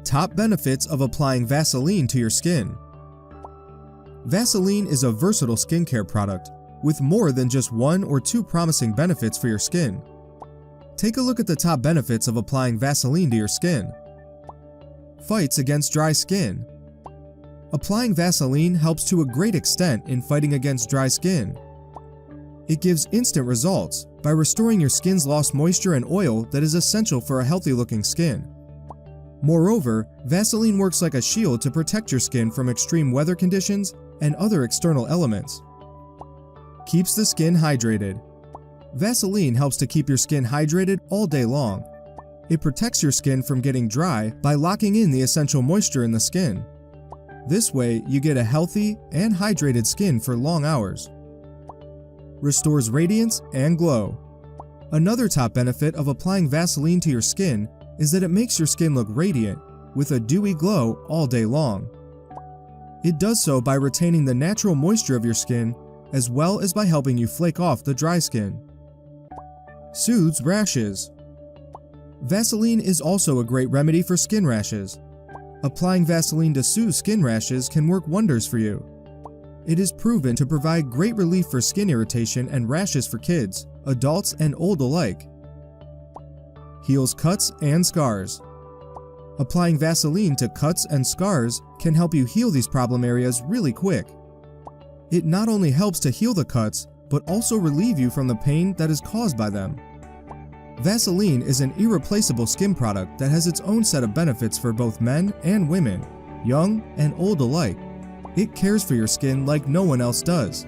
Top benefits of applying Vaseline to your skin. Vaseline is a versatile skincare product with more than just 1 or 2 promising benefits for your skin. Take a look at the top benefits of applying Vaseline to your skin. Fights against dry skin. Applying Vaseline helps to a great extent in fighting against dry skin. It gives instant results by restoring your skin's lost moisture and oil that is essential for a healthy-looking skin. Moreover, Vaseline works like a shield to protect your skin from extreme weather conditions and other external elements. Keeps the skin hydrated. Vaseline helps to keep your skin hydrated all day long. It protects your skin from getting dry by locking in the essential moisture in the skin. This way, you get a healthy and hydrated skin for long hours. Restores radiance and glow. Another top benefit of applying Vaseline to your skin is that it makes your skin look radiant, with a dewy glow all day long. It does so by retaining the natural moisture of your skin, as well as by helping you flake off the dry skin. Soothes rashes. Vaseline is also a great remedy for skin rashes. Applying Vaseline to soothe skin rashes can work wonders for you. It is proven to provide great relief for skin irritation and rashes for kids, adults, and old alike. Heals cuts and scars. Applying Vaseline to cuts and scars can help you heal these problem areas really quick. It not only helps to heal the cuts, but also relieve you from the pain that is caused by them. Vaseline is an irreplaceable skin product that has its own set of benefits for both men and women, young and old alike. It cares for your skin like no one else does.